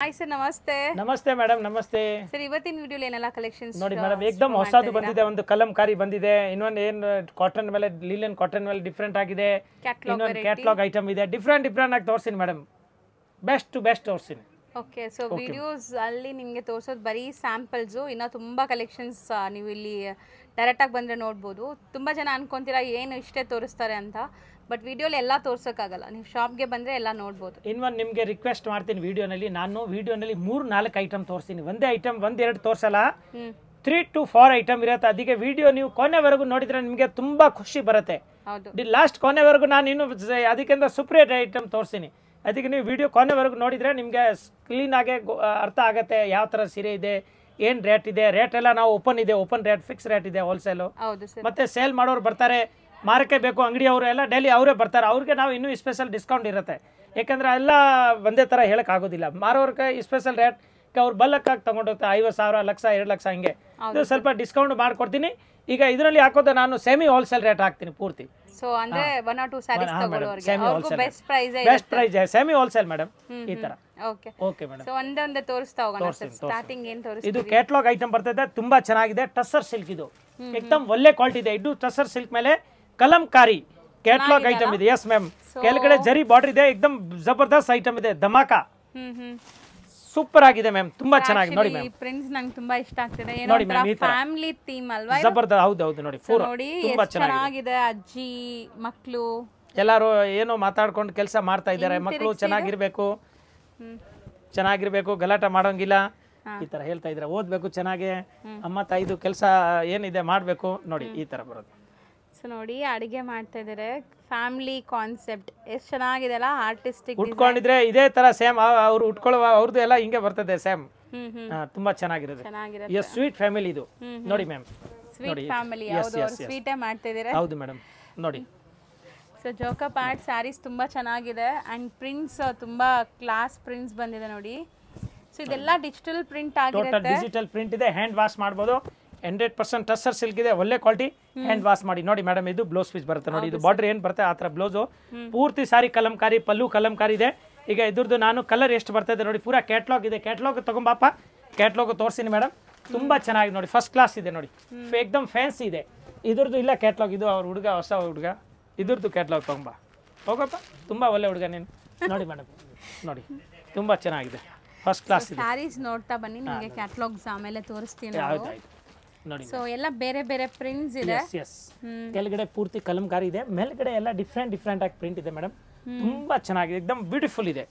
Hi sir नमस्ते ನಮಸ್ತೆ madam ನಮಸ್ತೆ ಸರ್ ಇವತ್ತಿನ ವಿಡಿಯೋಲಿ ಏನೆಲ್ಲ ಕಲೆಕ್ಷನ್ಸ್ ನೋಡಿ ಮೇಡಮ್ एकदम ಹೊಸದು ಬಂದಿದೆ ಒಂದು ಕಲಂಕಾರಿ ಬಂದಿದೆ ಇನ್ನೊಂದು ಏನು ಕಾಟನ್ ಮೇಲೆ ಲಿನನ್ ಕಾಟನ್ ಮೇಲೆ ಡಿಫರೆಂಟ್ ಆಗಿದೆ ಇನ್ನೊಂದು ಕ್ಯಾಟಲಾಗ್ ಐಟಮ್ ಇದೆ ಡಿಫರೆಂಟ್ ಆಗಿ ತೋರಿಸ್ತೀನಿ ಮೇಡಮ್ ಬೆಸ್ಟ್ ಟು ಬೆಸ್ಟ್ ತೋರಿಸ್ತೀನಿ ಓಕೆ ಸೊ ವಿಡಿಯೋಸ್ ಅಲ್ಲಿ ನಿಮಗೆ ತೋರಿಸೋದು ಬರೀ ಸ್ಯಾಂಪಲ್ಸ್ ಇನ್ನು ತುಂಬಾ ಕಲೆಕ್ಷನ್ಸ್ ನೀವು ಇಲ್ಲಿ ಡೈರೆಕ್ಟ್ ಆಗಿ ಬಂದ್ರೆ ನೋಡ್ಬೋದು ತುಂಬಾ ಜನ ಅನ್ಕೊಂತೀರಾ ಏನು ಇಷ್ಟೇ ತೋರಿಸ್ತಾರೆ ಅಂತ ಬಟ್ ವಿಡಿಯೋಲಿ ಎಲ್ಲ ತೋರ್ಸೋಕ್ಕಾಗಲ್ಲ ನೀವು ಶಾಪ್ಗೆ ಬಂದರೆ ಎಲ್ಲ ನೋಡ್ಬೋದು ಇನ್ನೊಂದು ನಿಮಗೆ ರಿಕ್ವೆಸ್ಟ್ ಮಾಡ್ತೀನಿ ವಿಡಿಯೋನಲ್ಲಿ ನಾನು ವಿಡಿಯೋನಲ್ಲಿ 3-4 ಐಟಮ್ ತೋರಿಸ್ತೀನಿ ಒಂದೇ ಐಟಮ್ 1-2 ತೋರಿಸಲ್ಲ 3 to 4 ಐಟಮ್ ಇರುತ್ತೆ ಅದಕ್ಕೆ ವಿಡಿಯೋ ನೀವು ಕೊನೆವರೆಗೂ ನೋಡಿದ್ರೆ ನಿಮಗೆ ತುಂಬ ಖುಷಿ ಬರುತ್ತೆ ಲಾಸ್ಟ್ ಕೊನೆವರೆಗೂ ನಾನು ಇನ್ನು ಅದಕ್ಕಿಂತ ಸೂಪರೇಟ್ ಐಟಮ್ ತೋರಿಸ್ತೀನಿ ಅದಕ್ಕೆ ನೀವು ವಿಡಿಯೋ ಕೊನೆವರೆಗೂ ನೋಡಿದರೆ ನಿಮಗೆ ಕ್ಲೀನಾಗೆ ಅರ್ಥ ಆಗುತ್ತೆ ಯಾವ ಥರ ಸೀರೆ ಇದೆ ಏನು ರೇಟ್ ಇದೆ ರೇಟ್ ಎಲ್ಲ ನಾವು ಓಪನ್ ರೇಟ್ ಫಿಕ್ಸ್ ರೇಟ್ ಇದೆ ಹೋಲ್ಸೇಲು ಮತ್ತು ಸೇಲ್ ಮಾಡೋರು ಬರ್ತಾರೆ ಮಾರಕ್ಕೆ ಬೇಕು ಅಂಗಡಿಯವರು ಎಲ್ಲ ಡೈಲಿ ಅವರೇ ಬರ್ತಾರೆ ಅವ್ರಿಗೆ ನಾವು ಇನ್ನೂ ಸ್ಪೆಷಲ್ ಡಿಸ್ಕೌಂಟ್ ಇರುತ್ತೆ ಯಾಕಂದರೆ ಎಲ್ಲ ಒಂದೇ ಥರ ಹೇಳೋಕ್ಕಾಗೋದಿಲ್ಲ ಮಾರೋರ್ಗೆ ಸ್ಪೆಷಲ್ ರೇಟ್ ಅವ್ರು ಬಲ್ಲಕ್ಕಾಗಿ ತೊಗೊಂಡೋಗ್ತಾರೆ 50,000 ಲಕ್ಷ 2 ಲಕ್ಷ ಹಿಂಗೆ ಇದು ಸ್ವಲ್ಪ ಡಿಸ್ಕೌಂಟ್ ಮಾಡ್ಕೊಡ್ತೀನಿ ಈಗ ಇದರಲ್ಲಿ ಹಾಕೋದು ನಾನು ಸೆಮಿ ಹೋಲ್ಸೇಲ್ ರೇಟ್ ಹಾಕ್ತೀನಿ ಪೂರ್ತಿ ಸೊ ಅಂದ್ರೆ 1 or 2 ಸ್ಯಾರೀಸ್ ತಗೊಳ್ಳೋರಿಗೆ ಅವ್ರಿಗೂ best price semi wholesale madam ಈ ತರ ಓಕೆ ಓಕೆ ಮೇಡಮ್ ಸೊ ಒಂದೊಂದೇ ತೋರಿಸ್ತಾ ಹೋಗೋಣ ಸರ್ ಸ್ಟಾರ್ಟಿಂಗ್ ಏನು ತೋರಿಸ್ತೀವಿ ಇದು ಕ್ಯಾಟಲಾಗ್ ಐಟಮ್ ಬರ್ತದೆ ತುಂಬಾ ಚೆನ್ನಾಗಿದೆ ಟಸ್ಸರ್ ಸಿಲ್ಕ್ ಇದು एकदम ಒಳ್ಳೆ ಕ್ವಾಲಿಟಿ ಇದೆ ಇದು ಟಸ್ಸರ್ ಸಿಲ್ಕ್ ಮೇಲೆ ಕಲಂಕಾರಿ ಕ್ಯಾಟಲಾಗ್ ಐಟಮ್ ಇದೆ ಎಸ್ ಮ್ಯಾಮ್ ಕೆಳಗಡೆ ಜರಿ ಬಾರ್ಡರ್ ಇದೆ एकदम ಜಬರ್ದಸ್ತ್ ಐಟಮ್ ಇದೆ ಧಮಾಕಾ ಸೂಪರ್ ಆಗಿದೆ ಮ್ಯಾಮ್ ತುಂಬಾ ಚೆನ್ನಾಗಿದೆ ನೋಡಿ ಮ್ಯಾಮ್ ಪ್ರಿಂಟ್ಸ್ ನಂಗೆ ತುಂಬಾ ಇಷ್ಟ ಆಗ್ತಿದೆ ಏನೋ ಫ್ಯಾಮಿಲಿ ಥೀಮ್ ಅಲ್ವಾ ಜಬರ್ದಸ್ತ್ ಹೌದು ನೋಡಿ ನೋಡಿ ತುಂಬಾ ಚೆನ್ನಾಗಿದೆ ಅಜ್ಜಿ ಮಕ್ಕಳು ಎಲ್ಲರೂ ಏನೋ ಮಾತಾಡ್ಕೊಂಡು ಕೆಲಸ ಮಾಡ್ತಾ ಇದ್ದಾರೆ ಮಕ್ಕಳು ಚೆನ್ನಾಗಿರ್ಬೇಕು ಗಲಾಟೆ ಮಾಡೋಂಗಿಲ್ಲ ಈ ತರ ಹೇಳ್ತಾ ಇದ್ದಾರೆ ಓದ್ಬೇಕು ಚೆನ್ನಾಗಿ ಅಮ್ಮ ತಾಯಿದು ಕೆಲಸ ಏನಿದೆ ಮಾಡಬೇಕು ನೋಡಿ ಈ ತರ ಬರೋದು ಸೊ ನೋಡಿ ಅಡಿಗೆ ಮಾಡ್ತಾ ಇದ್ದಾರೆ ಫ್ಯಾಮಿಲಿ ಕಾನ್ಸೆಪ್ಟ್ ಎಷ್ಟು ಚೆನ್ನಾಗಿದೆ ಅಲ್ಲ ಆರ್ಟಿಸ್ಟಿಕ್ ಉಟ್ಕೊಂಡಿದ್ರೆ ಇದೇ ತರ ಸೇಮ್ ಅವ್ರು ಉಟ್ಕೊಳ್ಳುವ ಅವ್ರದ್ದು ಎಲ್ಲ ಹಿಂಗೆ ಬರ್ತದೆ ಸೇಮ್ ತುಂಬಾ ಚೆನ್ನಾಗಿರುತ್ತೆ ಎಸ್ ಸ್ವೀಟ್ ಫ್ಯಾಮಿಲಿ ಇದು ನೋಡಿ ಮ್ಯಾಮ್ ಸ್ವೀಟ್ ಫ್ಯಾಮಿಲಿ ಹೌದು ಸ್ವೀಟೇ ಮಾಡ್ತಾ ಇದ್ದಾರೆ ಹೌದು ಮೇಡಮ್ ನೋಡಿ ಸೊ ಜೋಕಾ ಪಾರ್ಟ್ ಸ್ಯಾರೀಸ್ ತುಂಬಾ ಚೆನ್ನಾಗಿದೆ ಅಂಡ್ ಪ್ರಿಂಟ್ಸ್ ತುಂಬಾ ಕ್ಲಾಸ್ ಪ್ರಿಂಟ್ಸ್ ಬಂದಿದೆ ನೋಡಿ ಸೊ ಇದೆಲ್ಲ ಡಿಜಿಟಲ್ ಪ್ರಿಂಟ್ ಆಗಿರುತ್ತೆ ಡಿಜಿಟಲ್ ಪ್ರಿಂಟ್ ಇದೆ ಹ್ಯಾಂಡ್ ವಾಶ್ ಮಾಡಬಹುದು 100% ಟಸ್ಸರ್ ಸಿಲ್ಕ್ ಇದೆ ಒಳ್ಳೆ ಕ್ವಾಲಿಟಿ ಹ್ಯಾಂಡ್ ವಾಶ್ ಮಾಡಿ ನೋಡಿ ಮೇಡಮ್ ಇದು ಬ್ಲೌಸ್ ಪೀಸ್ ಬರುತ್ತೆ ನೋಡಿ ಇದು ಬಾರ್ಡರ್ ಏನು ಬರುತ್ತೆ ಆ ಥರ ಬ್ಲೌಸು ಪೂರ್ತಿ ಸಾರಿ ಕಲಂಕಾರಿ ಪಲ್ಲು ಕಲಂಕಾರಿ ಇದೆ ಈಗ ಇದ್ರದ್ದು ನಾನು ಕಲರ್ ಎಷ್ಟು ಬರ್ತದೆ ನೋಡಿ ಪೂರಾ ಕ್ಯಾಟ್ಲಾಗ್ ಇದೆ ಕ್ಯಾಟ್ಲಾಗ್ ತಗೊಂಬಾಪ ಕ್ಯಾಟ್ಲಾಗ್ ತೋರಿಸ್ತೀನಿ ಮೇಡಮ್ ತುಂಬ ಚೆನ್ನಾಗಿದೆ ನೋಡಿ ಫಸ್ಟ್ ಕ್ಲಾಸ್ ಇದೆ ನೋಡಿ ಏಕ್ದಮ್ ಫ್ಯಾನ್ಸಿ ಇದೆ ಇದ್ರದ್ದು ಇಲ್ಲ ಕ್ಯಾಟ್ಲಾಗ್ ಇದು ಅವ್ರ ಹುಡುಗ ಹೊಸ ಹುಡುಗ ಇದ್ರದ್ದು ಕ್ಯಾಟ್ಲಾಗ್ ತಗೊಂಬ ಹೋಗಪ್ಪ ತುಂಬ ಒಳ್ಳೆ ಹುಡುಗ ನೀನು ನೋಡಿ ಮೇಡಮ್ ನೋಡಿ ತುಂಬ ಚೆನ್ನಾಗಿದೆ ಫಸ್ಟ್ ಕ್ಲಾಸ್ ಇದೆ ಸ್ಯಾರೀಸ್ ನೋಡ್ತಾ ಬನ್ನಿ ನಿಮಗೆ ಕ್ಯಾಟ್ಲಾಗ್ಸ್ ಆಮೇಲೆ ತೋರಿಸ್ತೀನಿ ನೋಡಿ ಸೊ ಎಲ್ಲ ಬೇರೆ ಬೇರೆ ಪ್ರಿಂಟ್ಸ್ ಇದೆ ಕೆಳಗಡೆ ಪೂರ್ತಿ ಕಲಂಕಾರಿ ಇದೆ ಮೇಲ್ಗಡೆ ಎಲ್ಲ ಡಿಫ್ರೆಂಟ್ ಆಗಿ ಪ್ರಿಂಟ್ ಇದೆ ಮೇಡಮ್ ತುಂಬಾ ಚೆನ್ನಾಗಿದೆ एकदम ಬ್ಯೂಟಿಫುಲ್ ಇದೆ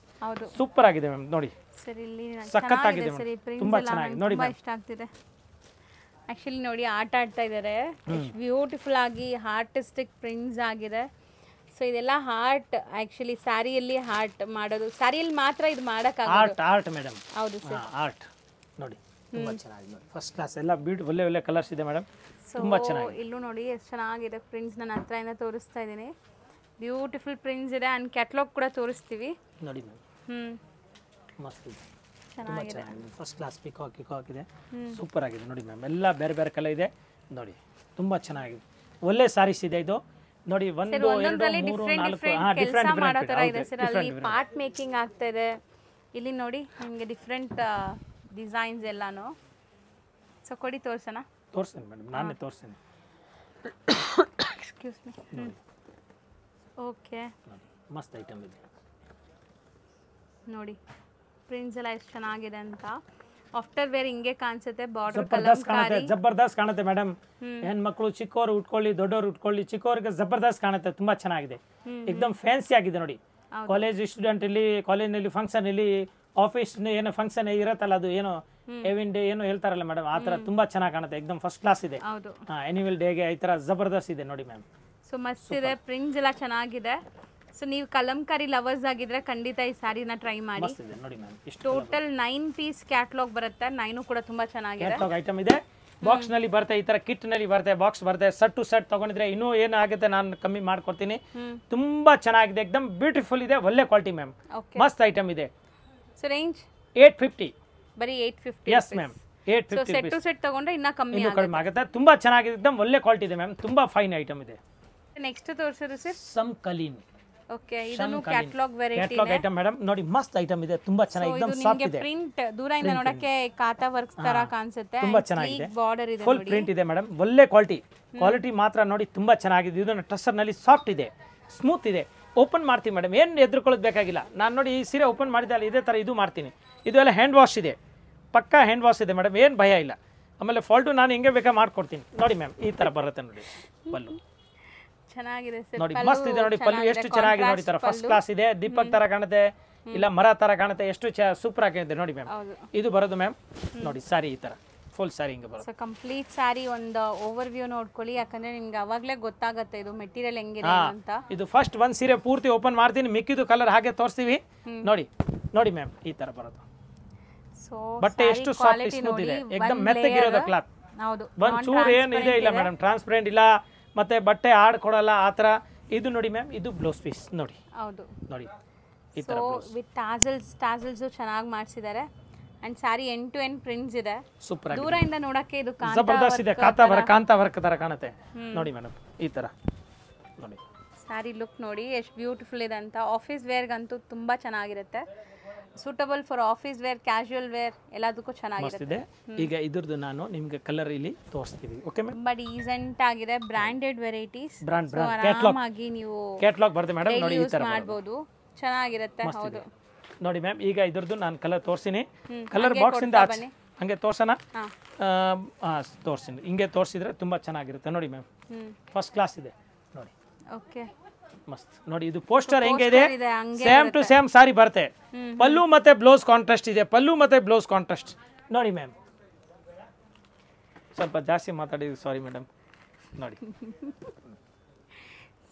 ಸೂಪರ್ ಆಗಿದೆ ಮ್ಯಾಮ್ ನೋಡಿ ಸರ್ ಇಲ್ಲಿ ಸಖತ್ತಾಗಿದೆ ತುಂಬಾ ಚೆನ್ನಾಗಿದೆ ನೋಡಿ ಇಷ್ಟ ಆಗ್ತಿದೆ ಆಕ್ಚುಲಿ ನೋಡಿ ಆಟ ಆಡ್ತಾ ಇದ್ದಾರೆ ಬ್ಯೂಟಿಫುಲ್ ಆಗಿ ಆರ್ಟಿಸ್ಟಿಕ್ ಪ್ರಿಂಟ್ಸ್ ಆಗಿದೆ ಸೊ ಇದೆಲ್ಲ ಹಾರ್ಟ್ ಆಕ್ಚುಲಿ ಸ್ಯಾರಿಯಲ್ಲಿ ಹಾರ್ಟ್ ಮಾಡೋದು ಸ್ಯಾರಿಯಲ್ಲಿ ಮಾತ್ರ ಇದು ಮಾಡಕ್ಕಾಗೋದು ಆರ್ಟ್ ಮೇಡಮ್ ಹೌದು ಸರ್ ಆರ್ಟ್ ನೋಡಿ ತುಂಬಾ ಚೆನ್ನಾಗಿದೆ ನೋಡಿ ಫಸ್ಟ್ ಕ್ಲಾಸ್ ಎಲ್ಲ ಬ್ಯೂಟಿಫುಲ್ ಒಳ್ಳೆ ಕಲರ್ಸ್ ಇದೆ ಮೇಡಮ್ ತುಂಬಾ ಚೆನ್ನಾಗಿದೆ ಇಲ್ಲೂ ನೋಡಿ ಎಷ್ಟು ಚೆನ್ನಾಗಿದೆ ಪ್ರಿಂಟ್ಸ್ ನಾನು ಹತ್ರದಿಂದ ತೋರಿಸ್ತಾ ಇದ್ದೀನಿ ಬ್ಯೂಟಿಫುಲ್ ಪ್ರಿಂಟ್ಸ್ ಇದೆ ಅಂಡ್ ಕ್ಯಾಟಲಾಗ್ ಕೂಡ ತೋರಿಸ್ತೀವಿ ನೋಡಿ ಮ್ಯಾಮ್ ಮಸ್ತ್ ಇದೆ ಚೆನ್ನಾಗಿದೆ ಫಸ್ಟ್ ಕ್ಲಾಸ್ ಪಿಕಾಕ್ ಇದೆ ಸೂಪರ್ ಆಗಿದೆ ನೋಡಿ ಮ್ಯಾಮ್ ಎಲ್ಲ ಬೇರೆ ಬೇರೆ ಕಲರ್ ಇದೆ ನೋಡಿ ತುಂಬಾ ಚೆನ್ನಾಗಿದೆ ಒಳ್ಳೆ ಸಾರೀಸ್ ಇದೆ ಇದು ನೋಡಿ 1 2 3 4 ಡಿಫರೆಂಟ್ ಮಾಡೋ ತರ ಇದೆ ಸರ್ ಅಲ್ಲಿ ಪಾರ್ಟ್ ಮೇಕಿಂಗ್ ಆಗ್ತಾ ಇದೆ ಇಲ್ಲಿ ನೋಡಿ ನಿಮಗೆ ಡಿಫರೆಂಟ್ ಡಿಸೈನ್ಸ್ ಎಲ್ಲಾನು ಸೊ ಕೊಡಿ ತೋರಿಸೋಣ ತೋರಿಸ್ತೀನಿ ಮೇಡಮ್ ನಾನೇ ತೋರಿಸ್ತೀನಿ ಎಕ್ಸ್ಕ್ಯೂಸ್ ಮೀ ಓಕೆ ಮಸ್ತ್ ಐಟಮ್ ಇದೆ ನೋಡಿ ಪ್ರಿಂಟ್ಸ್ ಎಲ್ಲ ಎಷ್ಟು ಚೆನ್ನಾಗಿದೆ ಅಂತ ಆಫ್ಟರ್ ವೇರ್ ಹಿಂಗೆ ಕಾಣಿಸುತ್ತೆ ಬಾರ್ಡರ್ ಕಲಂಕಾರಿ ಜಬರ್ದಸ್ತ್ ಕಾಣುತ್ತೆ ಮೇಡಮ್ ಹೆಣ್ಮಕ್ಳು ಚಿಕ್ಕವರು ಉಟ್ಕೊಳ್ಳಿ ದೊಡ್ಡವರು ಉಟ್ಕೊಳ್ಳಿ ಚಿಕ್ಕವರಿಗೆ ಜಬರ್ದಸ್ತ್ ಕಾಣುತ್ತೆ ತುಂಬಾ ಚೆನ್ನಾಗಿದೆ एकदम ಫ್ಯಾನ್ಸಿ ಆಗಿದೆ ನೋಡಿ ಕಾಲೇಜ್ ಸ್ಟೂಡೆಂಟ್ ಇಲ್ಲಿ ಕಾಲೇಜ್ನಲ್ಲಿ ಫಂಕ್ಷನ್ ಇಲ್ಲಿ ಆಫೀಸ್ ಏನೋ ಫಂಕ್ಷನ್ ಇರತ್ತಲ್ಲ ಅದು ಏನೋ ಎವಿನ್ ಡೇ ಏನೋ ಹೇಳ್ತಾರಲ್ಲ ಮೇಡಮ್ ಆ ಥರ ತುಂಬಾ ಚೆನ್ನಾಗಿ ಕಾಣುತ್ತೆ एकदम ಫಸ್ಟ್ ಕ್ಲಾಸ್ ಇದೆ ಆನ್ಯುವಲ್ ಡೇಗೆ ಈ ಥರ ಜಬರ್ದಸ್ತ್ ಇದೆ ನೋಡಿ ಮ್ಯಾಮ್ ಸೊ ಮಸ್ತ್ ಇದೆ ಪ್ರಿಂಟ್ಸ್ ಎಲ್ಲ ಚೆನ್ನಾಗಿದೆ ಸೊ ನೀವು ಕಲಂಕಾರಿ ಲವರ್ಸ್ ಆಗಿದ್ರೆ ಖಂಡಿತ ಈ ಸ್ಯಾರಿನ ಟ್ರೈ ಮಾಡಿ ನೋಡಿ ಮ್ಯಾಮ್ ಟೋಟಲ್ 9 ಪೀಸ್ ಕ್ಯಾಟಲಾಗ್ ಬರುತ್ತೆ 9 ಕೂಡ ತುಂಬಾ ಚೆನ್ನಾಗಿದೆ ಕ್ಯಾಟಲಾಗ್ ಐಟಮ್ ಇದೆ ಬಾಕ್ಸ್ ನಲ್ಲಿ ಬರುತ್ತೆ ಈ ತರ ಕಿಟ್ ನಲ್ಲಿ ಬರುತ್ತೆ ಬಾಕ್ಸ್ ಬರುತ್ತೆ ಸೆಟ್ ಟು ಸೆಟ್ ತಗೊಂಡಿದ್ರೆ ಇನ್ನೂ ಏನಾಗುತ್ತೆ ನಾನು ಕಮ್ಮಿ ಮಾಡ್ಕೊಡ್ತೀನಿ ತುಂಬಾ ಚೆನ್ನಾಗಿದೆ एकदम ಬ್ಯೂಟಿಫುಲ್ ಇದೆ ಒಳ್ಳೆ ಕ್ವಾಲಿಟಿ ಮ್ಯಾಮ್ ಮಸ್ತ್ ಐಟಮ್ ಇದೆ ಸೊ ರೇಂಜ್ 850 ಬರೀ 850 yes ma'am 850 so set two set ತಗೊಂಡ್ರೆ ಇನ್ನ ಕಮ್ಮಿ ಆಗುತ್ತೆ ತುಂಬಾ ಚೆನ್ನಾಗಿದೆ एकदम ಒಳ್ಳೆ ಕ್ವಾಲಿಟಿ ಇದೆ ಮ್ಯಾಮ್ ತುಂಬಾ ಫೈನ್ ಐಟಮ್ ಇದೆ ನೆಕ್ಸ್ಟ್ ತೋರಿಸಿದ್ರೆ ಸರ್ ಸಮ್ ಕಲೀನ್ ಓಕೆ ಇದನ್ನು catalogue variety catalogue item madam ನೋಡಿ ಮಸ್ತ್ ಐಟಮ್ ಇದೆ ತುಂಬಾ ಚೆನ್ನಾಗಿ ಇದು एकदम ಸಾಫ್ಟ್ ನಿಮಗೆ ಇದೆ ಪ್ರಿಂಟ್ ದೂರದಿಂದ ನೋಡಕ್ಕೆ ಕಾತಾ ವರ್ಕ್ಸ್ ತರ ಕಾಣಿಸುತ್ತೆ ತುಂಬಾ ಚೆನ್ನಾಗಿದೆ ಬಾರ್ಡರ್ ಇದೆ ಫುಲ್ ಪ್ರಿಂಟ್ ಇದೆ ಮೇಡಮ್ ಒಳ್ಳೆ ಕ್ವಾಲಿಟಿ ಮಾತ್ರ ನೋಡಿ ತುಂಬಾ ಚೆನ್ನಾಗಿದೆ ಇದು ಟಸ್ಸರ್ ನಲ್ಲಿ ಸಾಫ್ಟ್ ಇದೆ ಸ್ಮೂತ್ ಇದೆ ಓಪನ್ ಮಾಡ್ತೀನಿ ಮೇಡಮ್ ಏನು ಎದುರ್ಕೊಳ್ಳೋದು ಬೇಕಾಗಿಲ್ಲ ನಾನು ನೋಡಿ ಈ ಸೀರೆ ಓಪನ್ ಮಾಡಿದ್ದಲ್ಲ ಇದೇ ಥರ ಇದು ಮಾಡ್ತೀನಿ ಇದು ಎಲ್ಲ ಹ್ಯಾಂಡ್ ವಾಶ್ ಇದೆ ಪಕ್ಕಾ ಹ್ಯಾಂಡ್ ವಾಶ್ ಇದೆ ಮೇಡಮ್ ಏನು ಭಯ ಇಲ್ಲ ಆಮೇಲೆ ಫಾಲ್ಟು ನಾನು ಹೆಂಗೆ ಬೇಕಾ ಮಾಡ್ಕೊಡ್ತೀನಿ ನೋಡಿ ಮ್ಯಾಮ್ ಈ ಥರ ಬರುತ್ತೆ ನೋಡಿ ಪಲ್ಲು ಚೆನ್ನಾಗಿದೆ ಸರ್ ನೋಡಿ ಮಸ್ತ್ ಇದೆ ನೋಡಿ ಪಲ್ಲು ಎಷ್ಟು ಚೆನ್ನಾಗಿದೆ ನೋಡಿ ಥರ ಫಸ್ಟ್ ಕ್ಲಾಸ್ ಇದೆ ದೀಪಕ್ ಥರ ಕಾಣುತ್ತೆ ಇಲ್ಲ ಮರ ಥರ ಕಾಣುತ್ತೆ ಎಷ್ಟು ಸೂಪರ್ ಆಗಿದೆ ನೋಡಿ ಮ್ಯಾಮ್ ಇದು ಬರೋದು ಮ್ಯಾಮ್ ನೋಡಿ ಸಾರಿ ಈ ಥರ ಫುಲ್ ಸಾರಿ ಹಿಂಗೆ ಬರುತ್ತೆ ಸೊ ಕಂಪ್ಲೀಟ್ ಸಾರಿ ಒಂದು ಓವರ್ ವ್ಯೂ ನೋಡ್ಕೊಳ್ಳಿ ಯಾಕಂದ್ರೆ ನಿಮ್ಗೆ ಅವಾಗಲೇ ಗೊತ್ತಾಗುತ್ತೆ ಇದು ಮೆಟೀರಿಯಲ್ ಹೆಂಗಿದೆ ಅಂತ ಇದು ಫಸ್ಟ್ ಒಂದು ಸೀರೆ ಪೂರ್ತಿ ಓಪನ್ ಮಾಡ್ತೀನಿ ಮಿಕ್ಕಿದು ಕಲರ್ ಹಾಗೆ ತೋರಿಸ್ತೀವಿ ನೋಡಿ ನೋಡಿ ಮ್ಯಾಮ್ ಈ ತರ ಬರೋದು ಸೊ ಬಟ್ಟೆ ಎಷ್ಟು ಸಾಫ್ಟ್ ಸ್ಮೂತ್ ಇದೆ एकदम ಮೆತ್ತಗಿರೋದು ಕ್ಲಾತ್ ಹೌದು ಒಂದು ಚೂರು ಏನು ಇದೆ ಇಲ್ಲ ಮೇಡಮ್ ಟ್ರಾನ್ಸ್ಪರೆಂಟ್ ಇಲ್ಲ ಮತ್ತೆ ಬಟ್ಟೆ ಆಡ್ ಕೊಡಲ್ಲ ಆ ಥರ ಇದು ನೋಡಿ ಮ್ಯಾಮ್ ಇದು ಬ್ಲೌಸ್ ಪೀಸ್ ನೋಡಿ ಹೌದು ನೋಡಿ ಈ ಸೊ ವಿತ್ ಟಾಸಲ್ಸ್ ಚೆನ್ನಾಗಿ ಮಾಡಿಸಿದ್ದಾರೆ and sari end to end prints ಇದೆ ಸೂಪರ್ ಆಗಿದೆ ದೂರದಿಂದ ನೋಡಕ್ಕೆ ಇದು ಜಬರ್ದಸ್ತ್ ಇದೆ ಕಾಂತಾ ವರ್ಕ್ ತರ ಕಾಣುತ್ತೆ ನೋಡಿ ಮೇಡಮ್ ಈ ತರ ನೋಡಿ ಸಾರಿ ಲುಕ್ ನೋಡಿ ಎಷ್ಟು ಬ್ಯೂಟಿಫುಲ್ ಇದೆ ಅಂತ ಆಫೀಸ್ ವೇರ್ಗಂತೂ ತುಂಬಾ ಚೆನ್ನಾಗಿರುತ್ತೆ suitable for office wear casual wear ಎಲ್ಲದಕ್ಕೂ ಚೆನ್ನಾಗಿರುತ್ತೆ ಈಗ ಇದ್ರದ್ದು ನಾನು ನಿಮಗೆ ಕಲರ್ ಇಲ್ಲಿ ತೋರಿಸ್ತೀವಿ ಓಕೆ ಮ್ಯಾಮ್ ತುಂಬಾ ಡೀಸೆಂಟ್ ಆಗಿದೆ ಬ್ರಾಂಡೆಡ್ ವೆರೈಟೀಸ್ ಬ್ರಾಂಡ್ ಆರಾಮಾಗಿ ನೀವು ಕ್ಯಾಟಲಾಗ್ ಬರುತ್ತೆ ಮೇಡಮ್ ನೋಡಿ ಈ ತರ ಮಾಡಬಹುದು ಚೆನ್ನಾಗಿರುತ್ತೆ ಹೌದು ನೋಡಿ ಮ್ಯಾಮ್ ಈಗ ಇದ್ರದ್ದು ನಾನು ಕಲರ್ ತೋರಿಸ್ತೀನಿ ಕಲರ್ ಬಾಕ್ಸ್ ಇಂದ ಹಂಗೆ ತೋರ್ಸೋಣ ತೋರಿಸ್ತೀನಿ ಹಿಂಗೆ ತೋರಿಸಿದ್ರೆ ತುಂಬಾ ಚೆನ್ನಾಗಿರುತ್ತೆ ನೋಡಿ ಮ್ಯಾಮ್ ಫಸ್ಟ್ ಕ್ಲಾಸ್ ಇದೆ ನೋಡಿ ಓಕೆ ಮಸ್ತ್ ನೋಡಿ ಇದು ಪೋಸ್ಟರ್ ಹೆಂಗೆ ಇದೆ ಸೇಮ್ ಟು ಸೇಮ್ ಸಾರಿ ಬರುತ್ತೆ ಪಲ್ಲು ಮತ್ತೆ ಬ್ಲೌಸ್ ಕಾಂಟ್ರಾಸ್ಟ್ ಇದೆ ಪಲ್ಲು ಮತ್ತೆ ಬ್ಲೌಸ್ ಕಾಂಟ್ರಾಸ್ಟ್ ನೋಡಿ ಮ್ಯಾಮ್ ಸ್ವಲ್ಪ ಜಾಸ್ತಿ ಮಾತಾಡಿದ್ವಿ ಸಾರಿ ಮೇಡಮ್ ನೋಡಿ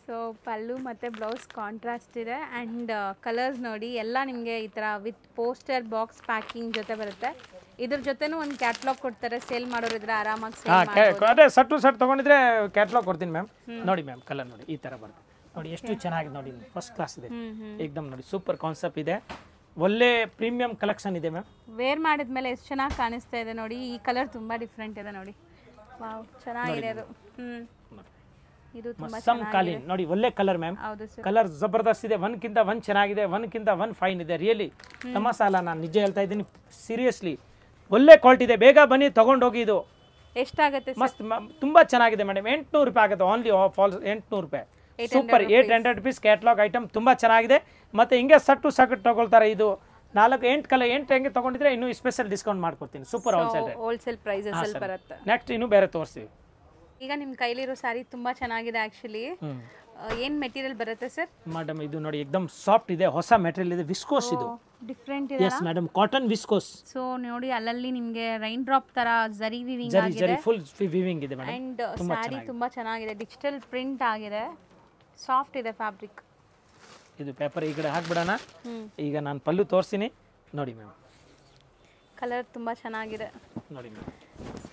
ಸೊ ಪಲ್ಲು ಮತ್ತು ಬ್ಲೌಸ್ ಕಾಂಟ್ರಾಸ್ಟ್ ಇದೆ ಆ್ಯಂಡ್ ಕಲರ್ಸ್ ನೋಡಿ ಎಲ್ಲ ನಿಮಗೆ ಈ ಥರ ವಿತ್ ಪೋಸ್ಟರ್ ಬಾಕ್ಸ್ ಪ್ಯಾಕಿಂಗ್ ಜೊತೆ ಬರುತ್ತೆ ಇದ್ರ ಜೊತೆನೂ ಒಂದು ಕ್ಯಾಟ್ಲಾಗ್ ಕೊಡ್ತಾರೆ ಸೇಲ್ ಮಾಡೋರಿದ್ರೆ ಆರಾಮಾಗಿ ಸೇಲ್ ಅದೇ ಸಟ್ ತೊಗೊಂಡಿದ್ರೆ ಕ್ಯಾಟ್ಲಾಗ್ ಕೊಡ್ತೀನಿ ಮ್ಯಾಮ್ ನೋಡಿ ಮ್ಯಾಮ್ ಕಲರ್ ನೋಡಿ ಈ ಥರ ಬರುತ್ತೆ ನೋಡಿ ಎಷ್ಟು ಚೆನ್ನಾಗಿದೆ ನೋಡಿ ಫಸ್ಟ್ ಕ್ಲಾಸ್ ಇದೆ ಏಕ್ದಮ್ ನೋಡಿ ಸೂಪರ್ ಕಾನ್ಸೆಪ್ಟ್ ಇದೆ ಒಳ್ಳೆ ಪ್ರೀಮಿಯಂ ಕಲೆಕ್ಷನ್ ಇದೆ ಮ್ಯಾಮ್ ವೇರ್ ಮಾಡಿದ್ಮೇಲೆ ಎಷ್ಟು ಚೆನ್ನಾಗಿ ಕಾಣಿಸ್ತಾ ಇದೆ ನೋಡಿ ಈ ಕಲರ್ ತುಂಬ ಡಿಫ್ರೆಂಟ್ ಇದೆ ನೋಡಿ ವಾವ್ ಚೆನ್ನಾಗಿದೆ ಅದು ಇದು ತುಂಬಾ ಕಾಲಿನ್ ನೋಡಿ ಒಳ್ಳೆ ಕಲರ್ ಮ್ಯಾಮ್ ಕಲರ್ ಜಬರ್ದಸ್ತ್ ಇದೆ ಒಂದ್ಕಿಂತ ಒಂದ್ ಚೆನ್ನಾಗಿದೆ ಒಂದ್ಕಿಂತ ಒಂದ್ ಫೈನ್ ಇದೆ ರಿಯಲಿ ತಮಾಸಲ್ಲ ನಾನು ನಿಜ ಹೇಳ್ತಾ ಇದ್ದೀನಿ ಸೀರಿಯಸ್ಲಿ ಒಳ್ಳೆ ಕ್ವಾಲಿಟಿ ಇದೆ ಬೇಗ ಬನ್ನಿ ತಗೊಂಡೋಗಿ ಇದು ಎಷ್ಟಾಗುತ್ತೆ ಮಸ್ತ್ ತುಂಬಾ ಚೆನ್ನಾಗಿದೆ ಮೇಡಮ್ 800 ರೂಪಾಯಿ ಆಗುತ್ತೆ ಓನ್ಲಿ ಫಾಲ್ಸ್ 800 ರೂಪಾಯಿ ಸೂಪರ್ 800 ರೂಪೀಸ್ ಕ್ಯಾಟಲಾಗ್ ಐಟಮ್ ತುಂಬಾ ಚೆನ್ನಾಗಿದೆ ಮತ್ತೆ ಹಿಂಗೆ ಸಟ್ಟು ತಗೊಳ್ತಾರೆ ಇದು 8 ಹೆಂಗೆ ತಗೊಂಡಿದ್ರೆ ಇನ್ನೂ ಸ್ಪೆಷಲ್ ಡಿಸ್ಕೌಂಟ್ ಮಾಡ್ಕೊಡ್ತೀನಿ ಸೂಪರ್ ಹೋಲ್ಸೇಲ್ ಪ್ರೈಸಸ್ ಅಲ್ಲಿ ಬರುತ್ತೆ ನೆಕ್ಸ್ಟ್ ಇನ್ನು ಬೇರೆ ತೋರಿಸ್ತೀವಿ ಈಗ ನಿಮ್ಮ ಕೈಲಿರೋ ಸಾರಿ ತುಂಬಾ ಚೆನ್ನಾಗಿದೆ ಆಕ್ಚುಲಿ ಏನು ಮೆಟೀರಿಯಲ್ ಬರುತ್ತೆ ಸರ್ ಮೇಡಮ್ ಇದು ನೋಡಿ एकदम ಸಾಫ್ಟ್ ಇದೆ ಹೊಸ ಮೆಟೀರಿಯಲ್ ಇದೆ ವಿಸ್ಕೋಸ್ ಇದು ಡಿಫರೆಂಟ್ ಇದೆ yes madam cotton viscose so ನೋಡಿ ಅಲ್ಲಲ್ಲಿ ನಿಮಗೆ ರೈನ್ ಡ್ರಾಪ್ ತರ ಜರಿ ವಿವಿಂಗ್ ಆಗಿದೆ ಜರಿ ಫುಲ್ ವಿವಿಂಗ್ ಇದೆ ಮೇಡಮ್ ಅಂಡ್ ಸಾರಿ ತುಂಬಾ ಚೆನ್ನಾಗಿದೆ ಡಿಜಿಟಲ್ ಪ್ರಿಂಟ್ ಆಗಿದೆ ಸಾಫ್ಟ್ ಇದೆ ಫ್ಯಾಬ್ರಿಕ್ ಇದು ಪೇಪರ್ ಈ ಕಡೆ ಹಾಕ್ಬಿಡೋಣ ಈಗ ನಾನು ಪಲ್ಲು ತೋರಿಸ್ತೀನಿ ನೋಡಿ ಮ್ಯಾಮ್ ಕಲರ್ ತುಂಬಾ ಚೆನ್ನಾಗಿದೆ ನೋಡಿ ಮ್ಯಾಮ್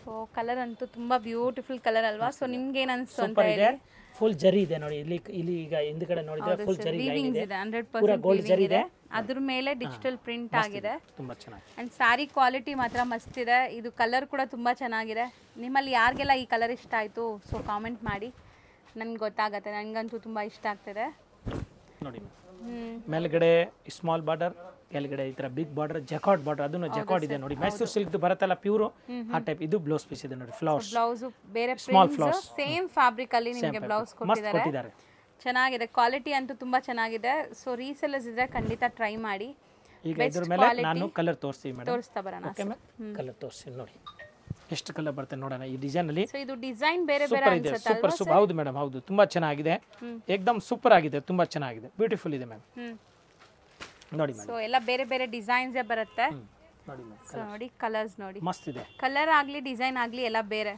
ಸೊ ಕಲರ್ ಅಂತೂ ತುಂಬಾ ಬ್ಯೂಟಿಫುಲ್ ಕಲರ್ ಅಲ್ವಾ ಸೊ ನಿಮ್ಗೆ ಏನು ಅನಿಸ್ತು ಅಂತ ಹೇಳಿ ಫುಲ್ ಜರಿ ಇದೆ ನೋಡಿ ಇಲ್ಲಿ ಈಗ ಹಿಂದ್ಗಡೆ ನೋಡಿದ್ರೆ ಫುಲ್ ಜರಿ ಇದೆ 100% ಗೋಲ್ಡ್ ಜರಿ ಇದೆ ಅದ್ರ ಮೇಲೆ ಡಿಜಿಟಲ್ ಪ್ರಿಂಟ್ ಆಗಿದೆ ತುಂಬಾ ಚೆನ್ನಾಗಿದೆ ಅಂಡ್ ಸಾರಿ ಕ್ವಾಲಿಟಿ ಮಾತ್ರ ಮಸ್ತ್ ಇದೆ ಇದು ಕಲರ್ ಕೂಡ ತುಂಬಾ ಚೆನ್ನಾಗಿದೆ ನಿಮ್ಮಲ್ಲಿ ಯಾರಿಗೆಲ್ಲ ಈ ಕಲರ್ ಇಷ್ಟ ಆಯ್ತು ಸೊ ಕಾಮೆಂಟ್ ಮಾಡಿ ನನಗೆ ಗೊತ್ತಾಗುತ್ತೆ ನನಗಂತೂ ತುಂಬಾ ಇಷ್ಟ ಆಗ್ತಿದೆ ನೋಡಿ ಮೇಲ್ಗಡೆ ಸ್ಮಾಲ್ ಬಾರ್ಡರ್ ಕೆಳಗಡೆ ಈ ತರ ಬಿಗ್ ಬಾರ್ಡರ್ ಜಕಾರ್ಡ್ ಬಾರ್ಡರ್ ಅದನ್ನು ಜಕಾರ್ಡ್ ಇದೆ ನೋಡಿ ಮೈಸೂರು ಸಿಲ್ಕ್ ಬರುತ್ತಲ್ಲ ಪ್ಯೂರ್ ಆ ಟೈಪ್ ಇದು ಬ್ಲೌಸ್ ಪೀಸ್ ಇದೆ ನೋಡಿ ಫ್ಲವರ್ಸ್ ಬ್ಲೌಸ್ ಬೇರೆ ಪ್ರಿಂಟ್ಸ್ ಸೇಮ್ ಫ್ಯಾಬ್ರಿಕ್ ಅಲ್ಲಿ ನಿಮಗೆ ಬ್ಲೌಸ್ ಕೊಟ್ಟಿದ್ದಾರೆ ಚೆನ್ನಾಗಿದೆ ಕ್ವಾಲಿಟಿ ಅಂತೂ ತುಂಬಾ ಚೆನ್ನಾಗಿದೆ ಸೊ ರೀಸೆಲ್ಲರ್ಸ್ ಇದ್ರೆ ಖಂಡಿತ ಟ್ರೈ ಮಾಡಿ ಈಗ ಇದ್ರ ಮೇಲೆ ನಾನು ಕಲರ್ ತೋರಿಸ್ತೀನಿ ಮೇಡಮ್ ತೋರಿಸ್ತಾ ಬರೋಣ ಓಕೆ ಮ್ಯಾಮ್ ಕಲರ್ ತೋರಿಸ್ತೀನಿ ನೋಡಿ ಎಷ್ಟು ಕಲರ್ ಬರುತ್ತೆ ನೋಡೋಣ ಈ ಡಿಸೈನ್ ಅಲ್ಲಿ ಸೊ ಇದು ಡಿಸೈನ್ ಬೇರೆ ಬೇರೆ ಅನ್ಸುತ್ತೆ ಸೂಪರ್ ಸೂಪರ್ ಹೌದು ಮೇಡಮ್ ಹೌದು ತುಂಬಾ ಚೆನ್ನಾಗಿದೆ एकदम ಸೂಪರ್ ಆಗಿದೆ ತುಂಬಾ ಚೆನ್ನಾಗಿದೆ ಬ್ಯೂಟಿಫುಲ್ ಇದೆ ಮ್ಯಾಮ್ ನೋಡಿ ಮ್ಯಾಮ್ ಸೊ ಎಲ್ಲ ಬೇರೆ ಬೇರೆ ಡಿಸೈನ್ಸ್ ಬರುತ್ತೆ ನೋಡಿ ಮ್ಯಾಮ್ ಸೊ ನೋಡಿ ಕಲರ್ಸ್ ನೋಡಿ ಮಸ್ತ್ ಇದೆ ಕಲರ್ ಆಗ್ಲಿ ಡಿಸೈನ್ ಆಗ್ಲಿ ಎಲ್ಲ ಬೇರೆ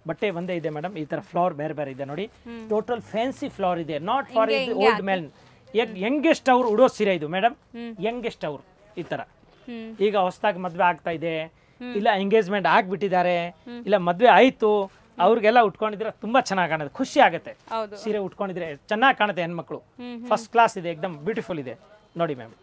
ಬಟ್ಟೆ ಒಂದೇ ಇದೆ ಮೇಡಮ್ ಈ ತರ ಫ್ಲವರ್ ಬೇರೆ ಬೇರೆ ಇದೆ ನೋಡಿ ಟೋಟಲ್ ಫ್ಯಾನ್ಸಿ ಫ್ಲವರ್ ಇದೆ not for old men youngest ಅವ್ರು ಉಡೋ ಸೀರೆ ಇದು ಮೇಡಮ್ ಯಂಗೆಸ್ಟ್ ಅವ್ರು ಈ ತರ ಈಗ ಹೊಸದಾಗಿ ಮದ್ವೆ ಆಗ್ತಾ ಇದೆ ಇಲ್ಲ ಎಂಗೇಜ್ಮೆಂಟ್ ಆಗ್ಬಿಟ್ಟಿದ್ದಾರೆ ಇಲ್ಲ ಮದ್ವೆ ಆಯ್ತು ಅವ್ರಿಗೆಲ್ಲ ಉಟ್ಕೊಂಡಿದ್ರೆ ತುಂಬಾ ಚೆನ್ನಾಗಿ ಕಾಣುತ್ತೆ ಖುಷಿ ಆಗುತ್ತೆ ಸೀರೆ ಉಟ್ಕೊಂಡಿದ್ರೆ ಚೆನ್ನಾಗಿ ಕಾಣುತ್ತೆ ಹೆಣ್ಮಕ್ಳು ಫಸ್ಟ್ ಕ್ಲಾಸ್ ಇದೆ एकदम ಬ್ಯೂಟಿಫುಲ್ ಇದೆ ನೋಡಿ ಮ್ಯಾಮ್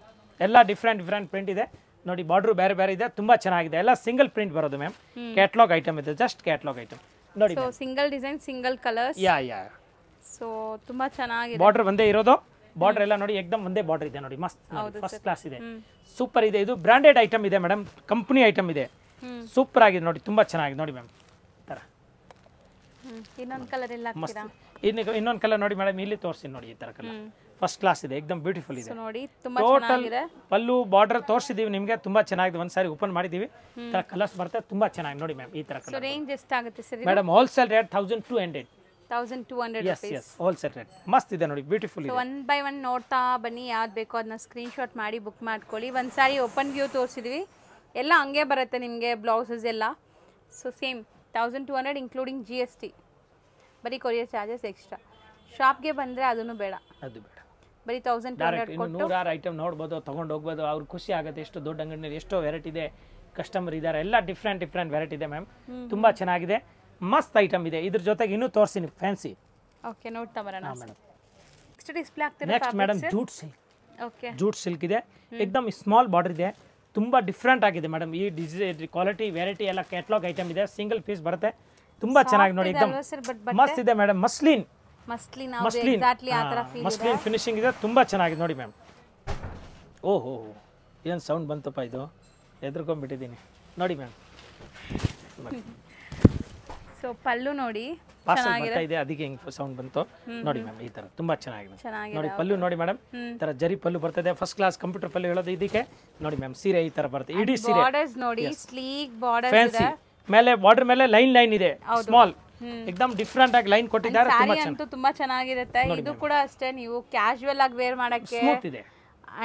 ಎಲ್ಲ ಡಿಫ್ರೆಂಟ್ ಪ್ರಿಂಟ್ ಇದೆ ನೋಡಿ ಬಾರ್ಡರ್ ಬೇರೆ ಬೇರೆ ಇದೆ ತುಂಬಾ ಚೆನ್ನಾಗಿದೆ ಎಲ್ಲ ಸಿಂಗಲ್ ಪ್ರಿಂಟ್ ಬರೋದು ಮ್ಯಾಮ್ ಕ್ಯಾಟಲಾಗ್ ಐಟಮ್ ಇದೆ ಜಸ್ಟ್ ಕ್ಯಾಟಲಾಗ್ ಐಟಮ್ ನೋಡಿ so single design single colours yeah so ತುಂಬಾ ಚೆನ್ನಾಗಿದೆ ಬಾರ್ಡರ್ ಒಂದೇ ಇರೋದು ಬಾರ್ಡರ್ ಎಲ್ಲ ನೋಡಿ ಏಕದಮ್ ಒಂದೇ ಬಾರ್ಡರ್ ಇದೆ ನೋಡಿ, ಮಸ್ತ್ ಫಸ್ಟ್ ಕ್ಲಾಸ್ ಇದೆ, ಸೂಪರ್ ಇದೆ. ಇದು ಬ್ರಾಂಡೆಡ್ ಐಟಮ್ ಇದೆ ಮೇಡಮ್, ಕಂಪನಿ ಐಟಮ್ ಇದೆ, ಸೂಪರ್ ಆಗಿದೆ ನೋಡಿ, ತುಂಬಾ ಚೆನ್ನಾಗಿದೆ ನೋಡಿ ಮ್ಯಾಮ್. ತರ ಇನ್ನೊಂದು ಕಲರ್ ಎಲ್ಲ ಹಾಕ್ತೀರಾ? ಇನ್ನೊಂದು ಕಲರ್ ನೋಡಿ ಮೇಡಮ್, ಇಲ್ಲಿ ತೋರಿಸಿ ನೋಡಿ, ಈ ತರ ಕಲರ್ ಫಸ್ಟ್ ಕ್ಲಾಸ್ ಇದೆ, ಏಕದಮ್ ಬ್ಯೂಟಿಫುಲ್ ಇದೆ ನೋಡಿ, ತುಂಬಾ ಟೋಟಲ್ ಚೆನ್ನಾಗಿದೆ. ಪಲ್ಲು ಬಾರ್ಡರ್ ತೋರಿಸಿದೀವಿ ನಿಮಗೆ, ತುಂಬಾ ಚೆನ್ನಾಗಿದೆ. ಒಂದ್ಸಾರಿ ಓಪನ್ ಮಾಡಿದೀವಿ, ತರ ಕಲರ್ಸ್ ಬರುತ್ತೆ, ತುಂಬಾ ಚೆನ್ನಾಗಿ ನೋಡಿ ಮ್ಯಾಮ್. ಈ ತರ ಸೊ ಕಲರ್ ರೇಂಜ್ ಎಷ್ಟಾಗುತ್ತೆ sir? Madam wholesale rate 1200. 1200 yes yes wholesale rate, ಮಸ್ತ್ ಇದೆ ನೋಡಿ, ಬ್ಯೂಟಿಫುಲ್ ಇದೆ. ಒನ್ ಬೈ ಒನ್ ನೋಡ್ತಾ ಬನ್ನಿ, ಯಾವ್ದು ಬೇಕೋ ಅದನ್ನ ಸ್ಕ್ರೀನ್ಶಾಟ್ ಮಾಡಿ ಬುಕ್ ಮಾಡ್ಕೊಳ್ಳಿ. ಒಂದು ಸಾರಿ ಓಪನ್ ವ್ಯೂ ತೋರಿಸಿದ್ವಿ, ಎಲ್ಲ ಹಂಗೆ ಬರುತ್ತೆ ನಿಮಗೆ ಬ್ಲೌಸಸ್ ಎಲ್ಲ. ಸೊ ಸೇಮ್ 1200 ಇನ್ಕ್ಲೂಡಿಂಗ್ GST, ಬರೀ ಕೊರಿಯರ್ ಚಾರ್ಜಸ್ ಎಕ್ಸ್ಟ್ರಾ. ಶಾಪ್ಗೆ ಬಂದರೆ ಅದನ್ನು ಬೇಡ, ಅದು ಬೇಡ, ಬರೀ 1200 ಕೊಟ್ಟು 106 ಐಟಮ್ ನೋಡ್ಬೋದು, ತೊಗೊಂಡು ಹೋಗ್ಬೋದು, ಅವ್ರಿಗೆ ಖುಷಿ ಆಗುತ್ತೆ. ಎಷ್ಟು ದೊಡ್ಡ ಅಂಗಡಿಯಲ್ಲಿ ಎಷ್ಟೋ ವೆರೈಟಿ ಇದೆ, ಕಸ್ಟಮರ್ ಇದ್ದಾರೆ, ಎಲ್ಲ ಡಿಫ್ರೆಂಟ್ ವೆರೈಟಿ ಇದೆ ಮ್ಯಾಮ್, ತುಂಬಾ ಚೆನ್ನಾಗಿದೆ, ಮಸ್ತ್ ಐಟಮ್ ಇದೆ. ಇದ್ರ ಜೊತೆಗೆ ಇನ್ನೂ ತೋರಿಸ್ತೀನಿ ಫ್ಯಾನ್ಸಿ. ಓಕೆ, ನೋಡ್ತಾ ಬರೋಣ. ನೆಕ್ಸ್ಟ್ ಡಿಸ್ಪ್ಲೇ ಆಗ್ತಿದೆ. Next madam jute silk. Okay, jute silk ಇದೆ, ಏಕದಮ್ ಸ್ಮಾಲ್ ಬಾರ್ಡರ್ ಇದೆ, ತುಂಬಾ ಡಿಫ್ರೆಂಟ್ ಆಗಿದೆ ಮೇಡಮ್. ಈ ಕ್ವಾಲಿಟಿ ವೆರೈಟಿ ಎಲ್ಲ ಕ್ಯಾಟ್ಲಾಗ್ ಐಟಮ್ ಇದೆ, ಸಿಂಗಲ್ ಪೀಸ್ ಬರುತ್ತೆ, ತುಂಬಾ ಚೆನ್ನಾಗಿ ನೋಡಿ, ಏಕದಮ್ ಮಸ್ತ್ ಇದೆ ಮೇಡಮ್. ಮಸ್ಲಿನ್ ಎಕ್ಸಾಕ್ಟ್ಲಿ ಆ ತರ ಫೀಲ್ ಇದೆ. ಮಸ್ಲಿನ್ ಫಿನಿಶಿಂಗ್ ಇದೆ, ತುಂಬಾ ಚೆನ್ನಾಗಿದೆ ನೋಡಿ ಮ್ಯಾಮ್. ಓಹೋ ಏನು ಸೌಂಡ್ ಬಂತಪ್ಪ, ಇದು ಎದ್ರಕೊಂಡ್ಬಿಟ್ಟಿದ್ದೀನಿ ನೋಡಿ ಮ್ಯಾಮ್. ಸೊ ಪಲ್ಲು ನೋಡಿ ಪಾರ್ಸಲ್ ಬರ್ತಾ ಇದೆ, ಅದಕ್ಕೆ ಹಿಂಗ್ ಸೌಂಡ್ ಬಂತು ನೋಡಿ ಮ್ಯಾಮ್. ಈ ತರ ತುಂಬಾ ಚೆನ್ನಾಗಿದೆ ನೋಡಿ. ಪಲ್ಲು ನೋಡಿ ಮೇಡಮ್, ಈ ತರ ಜರಿ ಪಲ್ಲು ಬರ್ತದೆ, ಫಸ್ಟ್ ಕ್ಲಾಸ್ ಕಂಪ್ಯೂಟರ್ ಪಲ್ಲು ಹೇಳೋದು ಇದಕ್ಕೆ ನೋಡಿ ಮ್ಯಾಮ್. ಸೀರೆ ಈ ತರ ಬರುತ್ತೆ, ಇಡೀ ಸೀರೆ ಬಾರ್ಡರ್ಸ್ ನೋಡಿ, ಸ್ಲೀಕ್ ಬಾರ್ಡರ್ಸ್ ಫ್ಯಾನ್ಸಿ ಮೇಲೆ ಬಾರ್ಡರ್ ಮೇಲೆ ಲೈನ್ ಇದೆ, ಸ್ಮಾಲ್ ಏಕದಮ್ ಡಿಫರೆಂಟ್ ಆಗಿ ಲೈನ್ ಕೊಟ್ಟಿದ್ದಾರೆ, ತುಂಬಾ ಚೆನ್ನಾಗಿ, ಅಂತೂ ತುಂಬಾ ಚೆನ್ನಾಗಿರುತ್ತೆ. ಇದು ಕೂಡ ಅಷ್ಟೇ, ನೀವು ಕ್ಯಾಶುವಲ್ ಆಗಿ ವೇರ್ ಮಾಡಕ್ಕೆ ಸ್ಮೂತ್ ಇದೆ,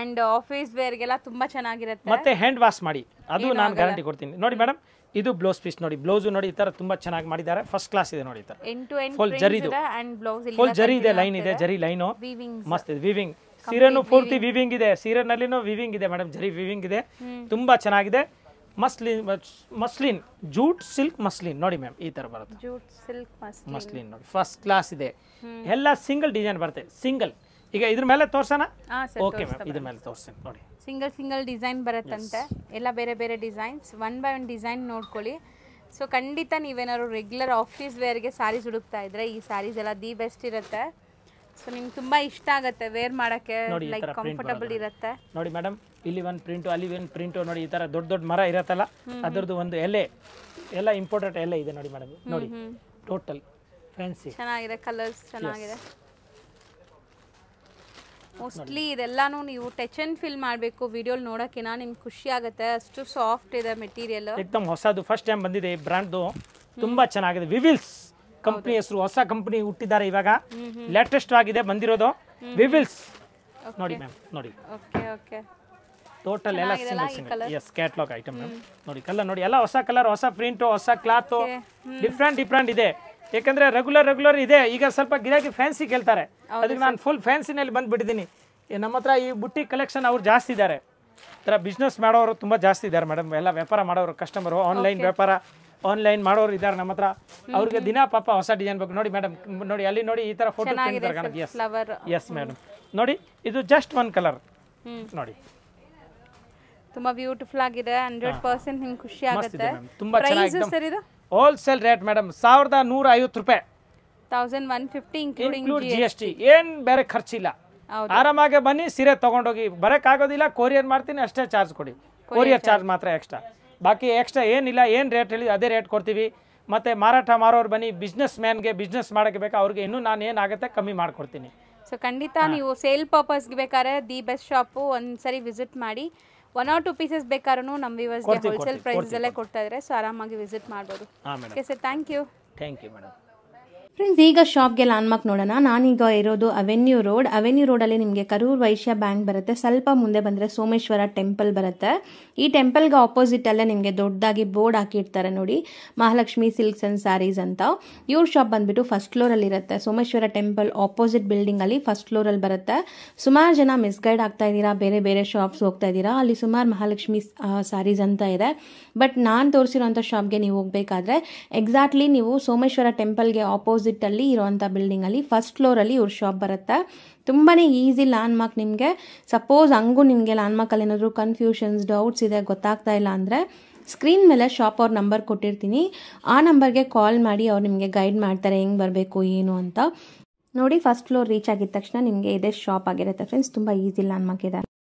ಅಂಡ್ ಆಫೀಸ್ ವೇರ್ಗೆಲ್ಲ ತುಂಬಾ ಚೆನ್ನಾಗಿರುತ್ತೆ. ಮತ್ತೆ ಹ್ಯಾಂಡ್ ವಾಶ್ ಮಾಡಿ, ಅದು ನಾನು ಗ್ಯಾರಂಟಿ ಕೊಡ್ತೀನಿ ನೋಡಿ ಮೇಡಮ್. ಇದು ಬ್ಲೌಸ್ ಪೀಸ್ ನೋಡಿ, ಬ್ಲೌಸ್ ನೋಡಿ ಈ ತರ ತುಂಬಾ ಚೆನ್ನಾಗಿ ಮಾಡಿದ್ದಾರೆ, ಫಸ್ಟ್ ಕ್ಲಾಸ್ ಇದೆ ನೋಡಿ. ಈ ತರ ಎಂಡ್ ಟು ಎಂಡ್ ಫುಲ್ ಜರಿ ಇದೆ, ಅಂಡ್ ಬ್ಲೌಸ್ ಇಲ್ಲಿ ಫುಲ್ ಜರಿ ಇದೆ, ಲೈನ್ ಇದೆ, ಜರಿ ಲೈನು ವೀವಿಂಗ್ ಮಸ್ತ್ ಇದೆ. ವೀವಿಂಗ್ ಸೀರೆನೂ ಪೂರ್ತಿ ವೀವಿಂಗ್ ಇದೆ, ಸೀರೆನಲ್ಲಿನೂ ವೀವಿಂಗ್ ಇದೆ ಮೇಡಮ್, ಜರಿ ವೀವಿಂಗ್ ಇದೆ, ತುಂಬಾ ಚೆನ್ನಾಗಿದೆ. ಮಸ್ಲಿನ್ ಜೂಟ್ ಸಿಲ್ಕ್ ಮಸ್ಲಿನ್ ನೋಡಿ ಮ್ಯಾಮ್, ಈ ತರ ಬರುತ್ತೆ. ಜೂಟ್ ಸಿಲ್ಕ್ ಮಸ್ಲಿನ್ ನೋಡಿ, ಫಸ್ಟ್ ಕ್ಲಾಸ್ ಇದೆ, ಎಲ್ಲ ಸಿಂಗಲ್ ಡಿಸೈನ್ ಬರುತ್ತೆ, ಸಿಂಗಲ್. ಈಗ ಇದ್ರ ಮೇಲೆ ತೋರ್ಸೋಣ? ಓಕೆ ಮ್ಯಾಮ್, ಇದ್ರ ಮೇಲೆ ತೋರಿಸ್ತೀನಿ ನೋಡಿ. ಸಿಂಗಲ್ ಡಿಸೈನ್ ಬರುತ್ತಂತೆ, ಎಲ್ಲ ಬೇರೆ ಬೇರೆ designs, one by one design ನೋಡ್ಕೊಳ್ಳಿ. ಸೊ ಖಂಡಿತ ನೀವೇನಾದ್ರು ರೆಗ್ಯುಲರ್ ಆಫೀಸ್ ವೇರ್ಗೆ ಸ್ಯಾರೀಸ್ ಹುಡುಕ್ತಾ ಇದ್ರೆ ಈ ಸ್ಯಾರೀಸ್ ಎಲ್ಲ ದಿ ಬೆಸ್ಟ್ ಇರುತ್ತೆ. ಸೊ ನಿಮ್ಗೆ ತುಂಬಾ ಇಷ್ಟ ಆಗುತ್ತೆ ವೇರ್ ಮಾಡಕ್ಕೆ, ಲೈಕ್ ಕಂಫರ್ಟಬಲ್ ಇರುತ್ತೆ ನೋಡಿ ಮೇಡಮ್. ಇಲ್ಲಿ ಒಂದು ಪ್ರಿಂಟು, ಅಲ್ಲಿ ಒಂದು ಪ್ರಿಂಟು ನೋಡಿ, ಈ ತರ ದೊಡ್ಡ ದೊಡ್ಡ ಮರ ಇರತ್ತಲ್ಲ, ಅದರದ್ದು ಒಂದು ಎಲೆ, ಎಲ್ಲ ಇಂಪಾರ್ಟೆಂಟ್ ಎಲೆ ಇದೆ ನೋಡಿ ಮೇಡಮ್. ನೋಡಿ ಟೋಟಲ್ ಫ್ಯಾನ್ಸಿ ಚೆನ್ನಾಗಿದೆ, ಕಲರ್ಸ್ ಚೆನ್ನಾಗಿದೆ. ಮೋಸ್ಟ್ಲಿ ಇದೆಲ್ಲಾನು ನೀವು ಟಚ್ ಅಂಡ್ ಫೀಲ್ ಮಾಡಬೇಕು ವಿಡಿಯೋಲಿ ನೋಡೋಕ್ಕಿನ, ನಿಮ್ಗೆ ಖುಷಿ ಆಗುತ್ತೆ, ಅಷ್ಟು ಸಾಫ್ಟ್ ಇದೆ ಮೆಟೀರಿಯಲ್. ಏಕದಮ್ ಹೊಸದು, ಫಸ್ಟ್ ಟೈಮ್ ಬಂದಿದೆ ಈ ಬ್ರ್ಯಾಂಡ್ದು, ತುಂಬಾ ಚೆನ್ನಾಗಿದೆ. ವಿವಿಲ್ಸ್ ಕಂಪನಿ ಹೆಸರು, ಹೊಸ ಕಂಪನಿ ಹುಟ್ಟಿದ್ದಾರೆ ಇವಾಗ, ಲೇಟೆಸ್ಟ್ ಆಗಿದೆ ಬಂದಿರೋದು ವಿವಿಲ್ಸ್ ನೋಡಿ ಮ್ಯಾಮ್. ನೋಡಿ ಓಕೆ ಟೋಟಲ್ ಎಲ್ಲ single yes catalogue item ma'am. ನೋಡಿ ಕಲರ್ ನೋಡಿ, ಎಲ್ಲ ಹೊಸ ಕಲರ್, ಹೊಸ ಪ್ರಿಂಟು, ಹೊಸ ಕ್ಲಾತ್, ಡಿಫ್ರೆಂಟ್ ಇದೆ. ಯಾಕಂದ್ರೆ ರೆಗ್ಯುಲರ್ ಇದೆ, ಈಗ ಸ್ವಲ್ಪ ಗಿರಾಕಿ ಫ್ಯಾನ್ಸಿ ಕೇಳ್ತಾರೆ, ಅದಕ್ಕೆ ನಾನು ಫುಲ್ ಫ್ಯಾನ್ಸಿನಲ್ಲಿ ಬಂದ್ಬಿಟ್ಟಿದ್ದೀನಿ. ನಮ್ಮ ಹತ್ರ ಈ ಬುಟ್ಟಿ ಕಲೆಕ್ಷನ್ ಅವ್ರು ಜಾಸ್ತಿ ಇದ್ದಾರೆ, ಥರ ಬಿಸ್ನೆಸ್ ಮಾಡೋರು ತುಂಬ ಜಾಸ್ತಿ ಇದ್ದಾರೆ ಮೇಡಮ್, ಎಲ್ಲ ವ್ಯಾಪಾರ ಮಾಡೋರು, ಕಸ್ಟಮರು ಆನ್ಲೈನ್ ವ್ಯಾಪಾರ ಆನ್ಲೈನ್ ಮಾಡೋರು ಇದ್ದಾರೆ ನಮ್ಮ ಹತ್ರ. ಅವ್ರಿಗೆ ದಿನ ಪಾಪ ಹೊಸ ಡಿಸೈನ್ ಬೇಕು ನೋಡಿ ಮೇಡಮ್. ನೋಡಿ ಅಲ್ಲಿ ನೋಡಿ, ಈ ಥರ ಫೋಟೋ ಎಸ್ ಮೇಡಮ್. ನೋಡಿ ಇದು ಜಸ್ಟ್ ಒನ್ ಕಲರ್ ನೋಡಿ, ತುಂಬಾ ಬ್ಯೂಟಿಫುಲ್ ಆಗಿದೆ, 100% ನಿಮ್ಗೆ ಖುಷಿ ಆಗುತ್ತೆ. ತುಂಬಾ ಚೆನ್ನಾಗಿದೆ ಸರ್ ಇದು ಹೋಲ್ಸೇಲ್ ರೇಟ್ ಮೇಡಮ್ 1150 ರೂಪಾಯಿ, 1150 ಇನ್ಕ್ಲೂಡಿಂಗ್ GST. ಏನ್ ಬೇರೆ ಖರ್ಚಿಲ್ಲ, ಆರಾಮಾಗಿ ಬನ್ನಿ, ಸೀರೆ ತಗೊಂಡೋಗಿ. ಬರೋಕ್ಕಾಗೋದಿಲ್ಲ, ಕೊರಿಯರ್ ಮಾಡ್ತೀನಿ, ಅಷ್ಟೇ ಚಾರ್ಜ್ ಕೊಡಿ, ಕೊರಿಯರ್ ಚಾರ್ಜ್ ಮಾತ್ರ ಎಕ್ಸ್ಟ್ರಾ, ಬಾಕಿ ಎಕ್ಸ್ಟ್ರಾ ಏನಿಲ್ಲ. ಏನು ರೇಟ್ ಹೇಳಿ ಅದೇ ರೇಟ್ ಕೊಡ್ತೀವಿ. ಮತ್ತು ಮಾರಾಟ ಮಾರೋರು ಬನ್ನಿ, ಬಿಸ್ನೆಸ್ ಮ್ಯಾನ್ಗೆ ಬಿಸ್ನೆಸ್ ಮಾಡೋಕ್ಕೆ ಬೇಕಾ ಅವ್ರಿಗೆ ಇನ್ನೂ ನಾನು ಏನಾಗುತ್ತೆ ಕಮ್ಮಿ ಮಾಡಿಕೊಡ್ತೀನಿ. ಸೊ ಖಂಡಿತ ನೀವು ಸೇಲ್ ಪರ್ಪಸ್ಗೆ ಬೇಕಾದ್ರೆ ದಿ ಬೆಸ್ಟ್ ಶಾಪು ಒಂದ್ಸರಿ ವಿಸಿಟ್ ಮಾಡಿ. 1 or 2 ಪೀಸಸ್ ಬೇಕಾದ್ರೂ ನಮ್ಮ ವ್ಯೂವರ್ಸ್ಗೆ ಹೋಲ್ಸೇಲ್ ಪ್ರೈಸಲ್ಲೇ ಕೊಡ್ತಾ ಇದ್ದಾರೆ, ಸೊ ಆರಾಮಾಗಿ ವಿಸಿಟ್ ಮಾಡ್ಬೋದು. Okay sir, thank you madam. Friends, ಈಗ ಶಾಪ್ಗೆ ಲ್ಯಾಂಡ್ಮಾರ್ಕ್ ನೋಡೋಣ. ನಾನೀಗ ಇರೋದು ಅವೆನ್ಯೂ ರೋಡಲ್ಲಿ ನಿಮಗೆ ಕರೂರ್ ವೈಶ್ಯ ಬ್ಯಾಂಕ್ ಬರುತ್ತೆ. ಸ್ವಲ್ಪ ಮುಂದೆ ಬಂದರೆ ಸೋಮೇಶ್ವರ ಟೆಂಪಲ್ ಬರುತ್ತೆ. ಈ ಟೆಂಪಲ್ಗೆ ಆಪೋಸಿಟಲ್ಲೇ ನಿಮಗೆ ದೊಡ್ಡದಾಗಿ ಬೋರ್ಡ್ ಹಾಕಿರ್ತಾರೆ ನೋಡಿ, ಮಹಾಲಕ್ಷ್ಮಿ ಸಿಲ್ಕ್ಸ್ ಆ್ಯಂಡ್ ಸ್ಯಾರೀಸ್ ಅಂತ. ಇವ್ರ ಶಾಪ್ ಬಂದ್ಬಿಟ್ಟು ಫಸ್ಟ್ ಫ್ಲೋರಲ್ಲಿ ಇರುತ್ತೆ. ಸೋಮೇಶ್ವರ ಟೆಂಪಲ್ ಆಪೋಸಿಟ್ ಬಿಲ್ಡಿಂಗಲ್ಲಿ ಫಸ್ಟ್ ಫ್ಲೋರಲ್ಲಿ ಬರುತ್ತೆ. ಸುಮಾರು ಜನ ಮಿಸ್ಗೈಡ್ ಆಗ್ತಾ ಇದ್ದೀರಾ, ಬೇರೆ ಬೇರೆ ಶಾಪ್ಸ್ ಹೋಗ್ತಾ ಇದ್ದೀರಾ. ಅಲ್ಲಿ ಸುಮಾರು ಮಹಾಲಕ್ಷ್ಮಿ ಸ್ಯಾರೀಸ್ ಅಂತ ಇದೆ. ಬಟ್ ನಾನು ತೋರಿಸಿರೋಂಥ ಶಾಪ್ಗೆ ನೀವು ಹೋಗಬೇಕಾದ್ರೆ ಎಕ್ಸಾಕ್ಟ್ಲಿ ನೀವು ಸೋಮೇಶ್ವರ ಟೆಂಪಲ್ಗೆ ಆಪೋಸಿಟ್ ಅಲ್ಲಿ ಇರುವಂತ ಬಿಲ್ಡಿಂಗ್ ಅಲ್ಲಿ ಫಸ್ಟ್ ಫ್ಲೋರ್ ಅಲ್ಲಿ ಇವ್ರ ಶಾಪ್ ಬರುತ್ತೆ. ತುಂಬಾನೇ ಈಸಿ ಲ್ಯಾಂಡ್ಮಾರ್ಕ್. ನಿಮಗೆ ಸಪೋಸ್ ಹಂಗೂ ನಿಮಗೆ ಲ್ಯಾಂಡ್ಮಾರ್ಕ್ ಅಲ್ಲಿ ಏನಾದ್ರು ಕನ್ಫ್ಯೂಷನ್ಸ್, ಡೌಟ್ಸ್ ಇದೆ, ಗೊತ್ತಾಗ್ತಾ ಇಲ್ಲ ಅಂದ್ರೆ ಸ್ಕ್ರೀನ್ ಮೇಲೆ ಶಾಪ್ ಅವ್ರ ನಂಬರ್ ಕೊಟ್ಟಿರ್ತೀನಿ, ಆ ನಂಬರ್ಗೆ ಕಾಲ್ ಮಾಡಿ ಅವ್ರು ನಿಮಗೆ ಗೈಡ್ ಮಾಡ್ತಾರೆ ಹೆಂಗ್ ಬರಬೇಕು ಏನು ಅಂತ. ನೋಡಿ ಫಸ್ಟ್ ಫ್ಲೋರ್ ರೀಚ್ ಆಗಿದ ತಕ್ಷಣ ನಿಮಗೆ ಇದೇ ಶಾಪ್ ಆಗಿರುತ್ತೆ ಫ್ರೆಂಡ್ಸ್. ತುಂಬ ಈಸಿ ಲ್ಯಾಂಡ್ಮಾರ್ಕ್ ಇದೆ.